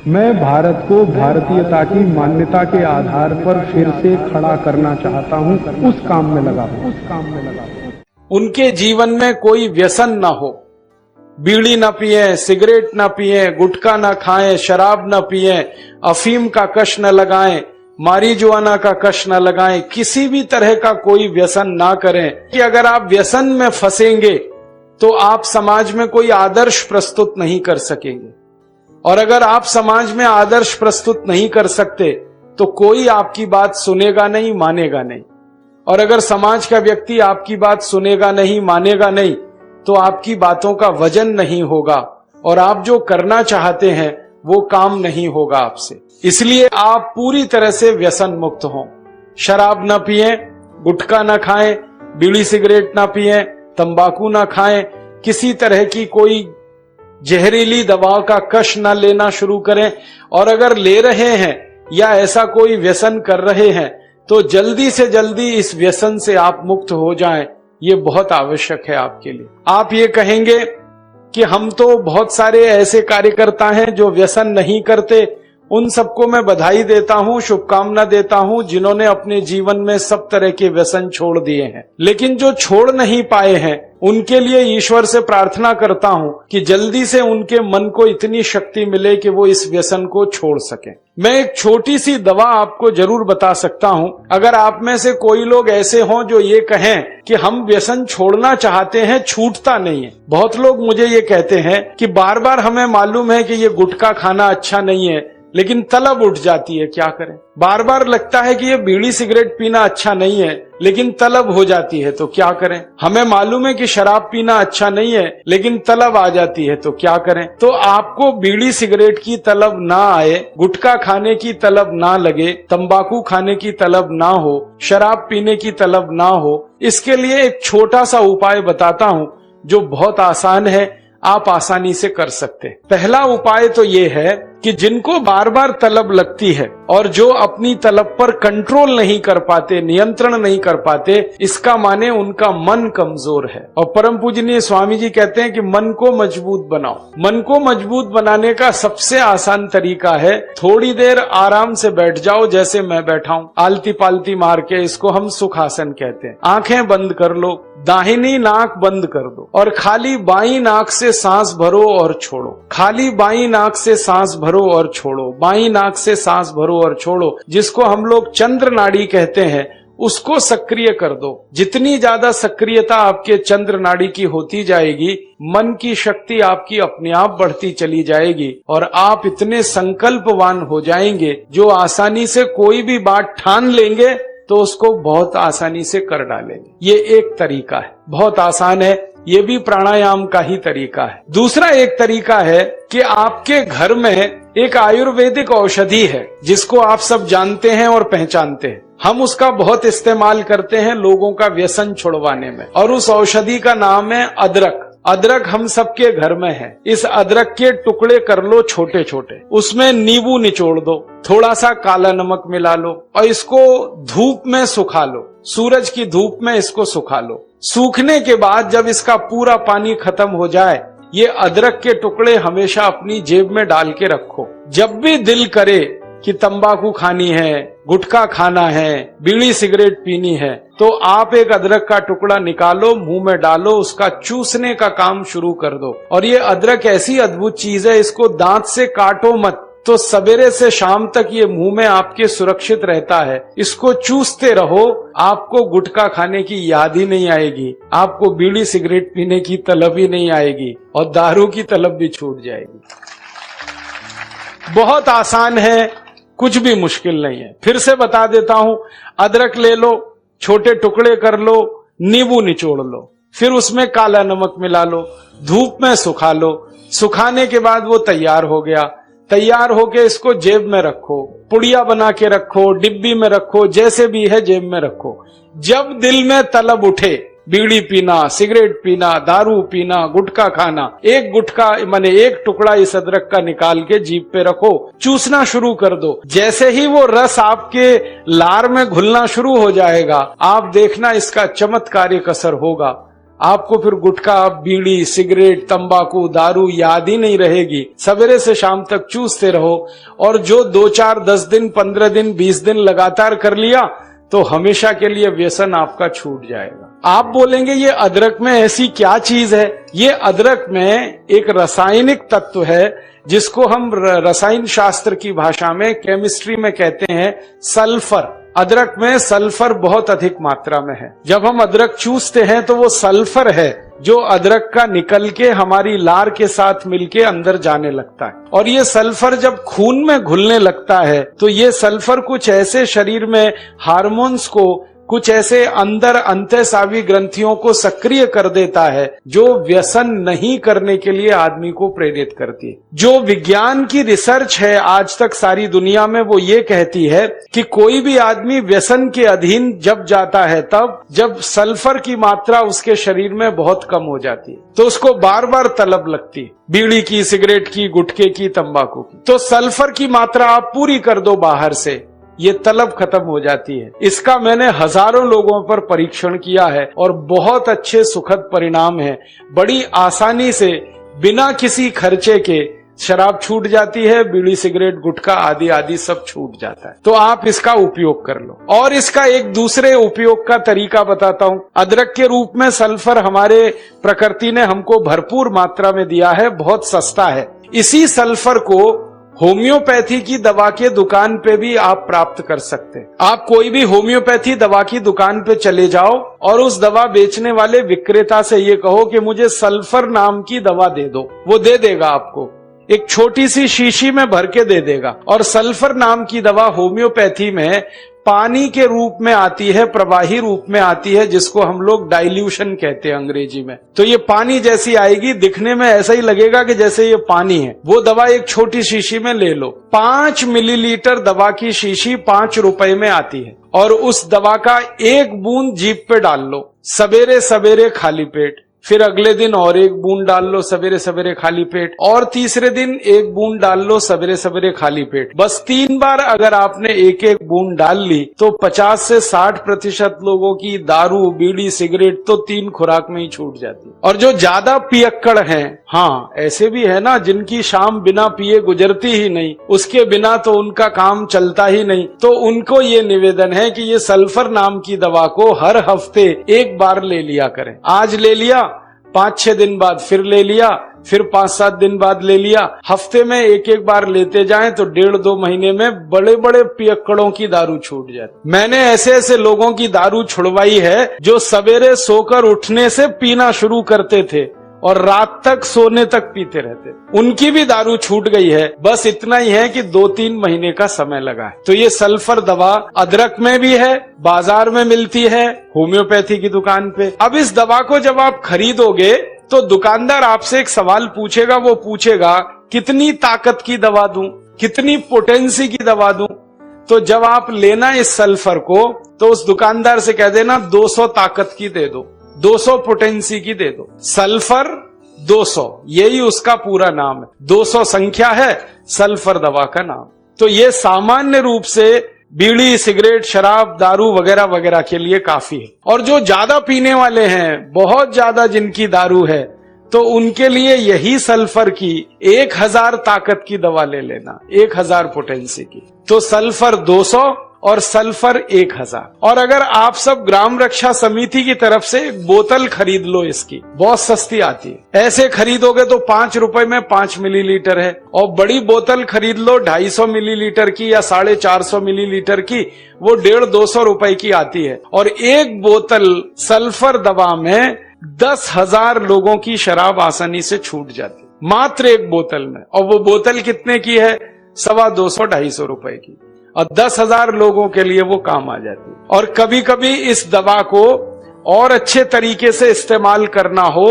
मैं भारत को भारतीयता की मान्यता के आधार पर फिर से खड़ा करना चाहता हूं, उस काम में लगा हूं। उनके जीवन में कोई व्यसन ना हो, बीड़ी ना पिए, सिगरेट ना पिए, गुटखा ना खाएं, शराब ना पिए, अफीम का कश न लगाएं, मारीजुआना का कश न लगाएं, किसी भी तरह का कोई व्यसन ना करें। कि अगर आप व्यसन में फंसेंगे तो आप समाज में कोई आदर्श प्रस्तुत नहीं कर सकेंगे, और अगर आप समाज में आदर्श प्रस्तुत नहीं कर सकते तो कोई आपकी बात सुनेगा नहीं, मानेगा नहीं। और अगर समाज का व्यक्ति आपकी बात सुनेगा नहीं, मानेगा नहीं, तो आपकी बातों का वजन नहीं होगा और आप जो करना चाहते हैं वो काम नहीं होगा आपसे। इसलिए आप पूरी तरह से व्यसन मुक्त हों। शराब ना पिएं, गुटखा ना खाएं, बीड़ी सिगरेट ना पिएं, तंबाकू ना खाएं, किसी तरह की कोई जहरीली दवाओं का कश ना लेना शुरू करें। और अगर ले रहे हैं या ऐसा कोई व्यसन कर रहे हैं तो जल्दी से जल्दी इस व्यसन से आप मुक्त हो जाएं, ये बहुत आवश्यक है आपके लिए। आप ये कहेंगे कि हम तो बहुत सारे ऐसे कार्यकर्ता हैं जो व्यसन नहीं करते, उन सबको मैं बधाई देता हूं, शुभकामना देता हूं जिन्होंने अपने जीवन में सब तरह के व्यसन छोड़ दिए हैं। लेकिन जो छोड़ नहीं पाए हैं उनके लिए ईश्वर से प्रार्थना करता हूं कि जल्दी से उनके मन को इतनी शक्ति मिले कि वो इस व्यसन को छोड़ सकें। मैं एक छोटी सी दवा आपको जरूर बता सकता हूं। अगर आप में से कोई लोग ऐसे हों जो ये कहें कि हम व्यसन छोड़ना चाहते हैं, छूटता नहीं है। बहुत लोग मुझे ये कहते हैं कि बार बार हमें मालूम है कि ये गुटखा खाना अच्छा नहीं है लेकिन तलब उठ जाती है, क्या करें। बार बार लगता है कि ये बीड़ी सिगरेट पीना अच्छा नहीं है लेकिन तलब हो जाती है, तो क्या करें। हमें मालूम है कि शराब पीना अच्छा नहीं है लेकिन तलब आ जाती है, तो क्या करें। तो आपको बीड़ी सिगरेट की तलब ना आए, गुटखा खाने की तलब ना लगे, तंबाकू खाने की तलब ना हो, शराब पीने की तलब ना हो, इसके लिए एक छोटा सा उपाय बताता हूं जो बहुत आसान है, आप आसानी से कर सकते हैं। पहला उपाय तो ये है कि जिनको बार बार तलब लगती है और जो अपनी तलब पर कंट्रोल नहीं कर पाते, नियंत्रण नहीं कर पाते, इसका माने उनका मन कमजोर है। और परम पूजनीय स्वामी जी कहते हैं कि मन को मजबूत बनाओ। मन को मजबूत बनाने का सबसे आसान तरीका है थोड़ी देर आराम से बैठ जाओ, जैसे मैं बैठा हूं, आलती पालती मार के, इसको हम सुखासन कहते हैं। आंखें बंद कर लो, दाहिनी नाक बंद कर दो और खाली बाई नाक से सांस भरो और छोड़ो। खाली बाई नाक से सांस भरो और छोड़ो, बाई नाक से सांस भरो और छोड़ो, जिसको हम लोग चंद्र नाड़ी कहते हैं, उसको सक्रिय कर दो। जितनी ज्यादा सक्रियता आपके चंद्र नाड़ी की होती जाएगी, मन की शक्ति आपकी अपने आप बढ़ती चली जाएगी और आप इतने संकल्पवान हो जाएंगे जो आसानी से कोई भी बात ठान लेंगे तो उसको बहुत आसानी से कर डालेंगे। ये एक तरीका है, बहुत आसान है, ये भी प्राणायाम का ही तरीका है। दूसरा एक तरीका है कि आपके घर में एक आयुर्वेदिक औषधि है जिसको आप सब जानते हैं और पहचानते हैं। हम उसका बहुत इस्तेमाल करते हैं लोगों का व्यसन छुड़वाने में, और उस औषधि का नाम है अदरक। अदरक हम सबके घर में है। इस अदरक के टुकड़े कर लो छोटे छोटे, उसमें नींबू निचोड़ दो, थोड़ा सा काला नमक मिला लो और इसको धूप में सुखा लो। सूरज की धूप में इसको सुखा लो। सूखने के बाद जब इसका पूरा पानी खत्म हो जाए, ये अदरक के टुकड़े हमेशा अपनी जेब में डाल के रखो। जब भी दिल करे कि तंबाकू खानी है, गुटखा खाना है, बीड़ी सिगरेट पीनी है, तो आप एक अदरक का टुकड़ा निकालो, मुंह में डालो, उसका चूसने का काम शुरू कर दो। और ये अदरक ऐसी अद्भुत चीज है, इसको दांत से काटो मत, तो सवेरे से शाम तक ये मुंह में आपके सुरक्षित रहता है। इसको चूसते रहो, आपको गुटखा खाने की याद ही नहीं आएगी, आपको बीड़ी सिगरेट पीने की तलब ही नहीं आएगी और दारू की तलब भी छूट जाएगी। बहुत आसान है, कुछ भी मुश्किल नहीं है। फिर से बता देता हूं, अदरक ले लो, छोटे टुकड़े कर लो, नींबू निचोड़ लो, फिर उसमें काला नमक मिला लो, धूप में सुखा लो। सुखाने के बाद वो तैयार हो गया। तैयार होके इसको जेब में रखो, पुड़िया बना के रखो, डिब्बी में रखो, जैसे भी है जेब में रखो। जब दिल में तलब उठे, बीड़ी पीना, सिगरेट पीना, दारू पीना, गुटखा खाना, एक गुटखा माने एक टुकड़ा इस अदरक का निकाल के जीभ पे रखो, चूसना शुरू कर दो। जैसे ही वो रस आपके लार में घुलना शुरू हो जाएगा, आप देखना इसका चमत्कारिक असर होगा। आपको फिर गुटखा, बीड़ी, सिगरेट, तंबाकू, दारू याद ही नहीं रहेगी। सवेरे से शाम तक चूसते रहो, और जो 2, 4, 10 दिन, 15 दिन, 20 दिन लगातार कर लिया तो हमेशा के लिए व्यसन आपका छूट जाएगा। आप बोलेंगे ये अदरक में ऐसी क्या चीज है? ये अदरक में एक रासायनिक तत्व है जिसको हम रसायन शास्त्र की भाषा में, केमिस्ट्री में कहते हैं सल्फर। अदरक में सल्फर बहुत अधिक मात्रा में है। जब हम अदरक चूसते हैं तो वो सल्फर है जो अदरक का निकल के हमारी लार के साथ मिलके अंदर जाने लगता है, और ये सल्फर जब खून में घुलने लगता है तो ये सल्फर कुछ ऐसे शरीर में हार्मोन्स को, कुछ ऐसे अंदर अंतःस्रावी ग्रंथियों को सक्रिय कर देता है जो व्यसन नहीं करने के लिए आदमी को प्रेरित करती है। जो विज्ञान की रिसर्च है आज तक सारी दुनिया में, वो ये कहती है कि कोई भी आदमी व्यसन के अधीन जब जाता है तब जब सल्फर की मात्रा उसके शरीर में बहुत कम हो जाती है तो उसको बार बार तलब लगती है, बीड़ी की, सिगरेट की, गुटखे की, तंबाकू की। तो सल्फर की मात्रा आप पूरी कर दो बाहर से, ये तलब खत्म हो जाती है। इसका मैंने हजारों लोगों पर परीक्षण किया है और बहुत अच्छे सुखद परिणाम हैं। बड़ी आसानी से बिना किसी खर्चे के शराब छूट जाती है, बीड़ी, सिगरेट, गुटखा आदि आदि सब छूट जाता है। तो आप इसका उपयोग कर लो। और इसका एक दूसरे उपयोग का तरीका बताता हूं। अदरक के रूप में सल्फर हमारे प्रकृति ने हमको भरपूर मात्रा में दिया है, बहुत सस्ता है। इसी सल्फर को होम्योपैथी की दवा के दुकान पे भी आप प्राप्त कर सकते हैं। आप कोई भी होम्योपैथी दवा की दुकान पे चले जाओ और उस दवा बेचने वाले विक्रेता से ये कहो कि मुझे सल्फर नाम की दवा दे दो, वो दे देगा आपको। एक छोटी सी शीशी में भर के दे देगा। और सल्फर नाम की दवा होम्योपैथी में पानी के रूप में आती है, प्रवाही रूप में आती है, जिसको हम लोग डाइल्यूशन कहते हैं अंग्रेजी में। तो ये पानी जैसी आएगी, दिखने में ऐसा ही लगेगा कि जैसे ये पानी है। वो दवा एक छोटी शीशी में ले लो। 5 मिलीलीटर दवा की शीशी 5 रुपए में आती है, और उस दवा का 1 बूंद जीभ पे डाल लो सवेरे सवेरे खाली पेट। फिर अगले दिन और 1 बूंद डाल लो सवेरे सवेरे खाली पेट, और तीसरे दिन 1 बूंद डाल लो सवेरे सवेरे खाली पेट। बस 3 बार अगर आपने 1-1 बूंद डाल ली तो 50 से 60% लोगों की दारू, बीड़ी, सिगरेट तो 3 खुराक में ही छूट जाती है। और जो ज्यादा पियक्कड़ हैं, हाँ ऐसे भी है ना जिनकी शाम बिना पिए गुजरती ही नहीं, उसके बिना तो उनका काम चलता ही नहीं, तो उनको ये निवेदन है कि ये सल्फर नाम की दवा को हर हफ्ते 1 बार ले लिया करें। आज ले लिया, 5-6 दिन बाद फिर ले लिया, फिर 5-7 दिन बाद ले लिया। हफ्ते में 1-1 बार लेते जाएं तो 1.5-2 महीने में बड़े बड़े पियक्कड़ों की दारू छूट जाती। मैंने ऐसे ऐसे लोगों की दारू छुड़वाई है जो सवेरे सोकर उठने से पीना शुरू करते थे और रात तक सोने तक पीते रहते, उनकी भी दारू छूट गई है। बस इतना ही है कि 2-3 महीने का समय लगा है। तो ये सल्फर दवा अदरक में भी है, बाजार में मिलती है, होम्योपैथी की दुकान पे। अब इस दवा को जब आप खरीदोगे तो दुकानदार आपसे एक सवाल पूछेगा। वो पूछेगा कितनी ताकत की दवा दूं, कितनी पोटेंसी की दवा दूं। तो जब आप लेना इस सल्फर को तो उस दुकानदार से कह देना 200 ताकत की दे दो, 200 पोटेंसी की दे दो। सल्फर 200, यही उसका पूरा नाम है। 200 संख्या है सल्फर दवा का नाम। तो ये सामान्य रूप से बीड़ी, सिगरेट, शराब, दारू वगैरह वगैरह के लिए काफी है। और जो ज्यादा पीने वाले हैं, बहुत ज्यादा जिनकी दारू है, तो उनके लिए यही सल्फर की 1000 ताकत की दवा ले लेना, 1000 पोटेंसी की। तो सल्फर 200 और सल्फर 1000। और अगर आप सब ग्राम रक्षा समिति की तरफ से एक बोतल खरीद लो, इसकी बहुत सस्ती आती है। ऐसे खरीदोगे तो 5 रुपए में 5 मिलीलीटर है, और बड़ी बोतल खरीद लो 250 मिलीलीटर की या 450 मिलीलीटर की, वो 150-200 रुपए की आती है। और एक बोतल सल्फर दवा में 10,000 लोगों की शराब आसानी से छूट जाती, मात्र एक बोतल में। और वो बोतल कितने की है? 250-250 रुपए की, और 10,000 लोगों के लिए वो काम आ जाती है। और कभी कभी इस दवा को और अच्छे तरीके से इस्तेमाल करना हो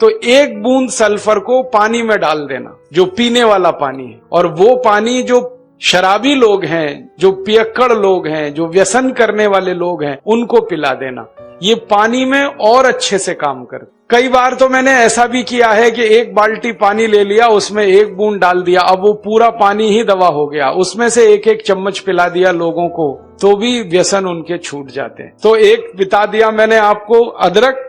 तो 1 बूंद सल्फर को पानी में डाल देना, जो पीने वाला पानी है, और वो पानी जो शराबी लोग हैं, जो पियक्कड़ लोग हैं, जो व्यसन करने वाले लोग हैं, उनको पिला देना। ये पानी में और अच्छे से काम कर। कई बार तो मैंने ऐसा भी किया है कि 1 बाल्टी पानी ले लिया, उसमें 1 बूंद डाल दिया, अब वो पूरा पानी ही दवा हो गया। उसमें से 1-1 चम्मच पिला दिया लोगों को, तो भी व्यसन उनके छूट जाते हैं। तो एक बता दिया मैंने आपको अदरक,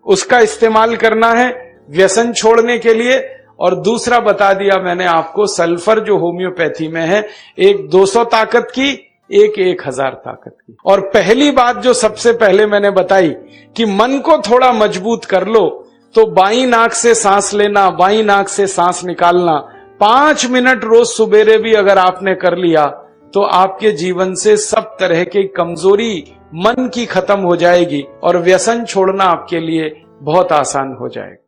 उसका इस्तेमाल करना है व्यसन छोड़ने के लिए। और दूसरा बता दिया मैंने आपको, सल्फर जो होम्योपैथी में है, एक 200 ताकत की, एक 1000 ताकत की। और पहली बात जो सबसे पहले मैंने बताई कि मन को थोड़ा मजबूत कर लो, तो बाईं नाक से सांस लेना, बाईं नाक से सांस निकालना 5 मिनट रोज सुबेरे भी अगर आपने कर लिया तो आपके जीवन से सब तरह की कमजोरी मन की खत्म हो जाएगी और व्यसन छोड़ना आपके लिए बहुत आसान हो जाएगा।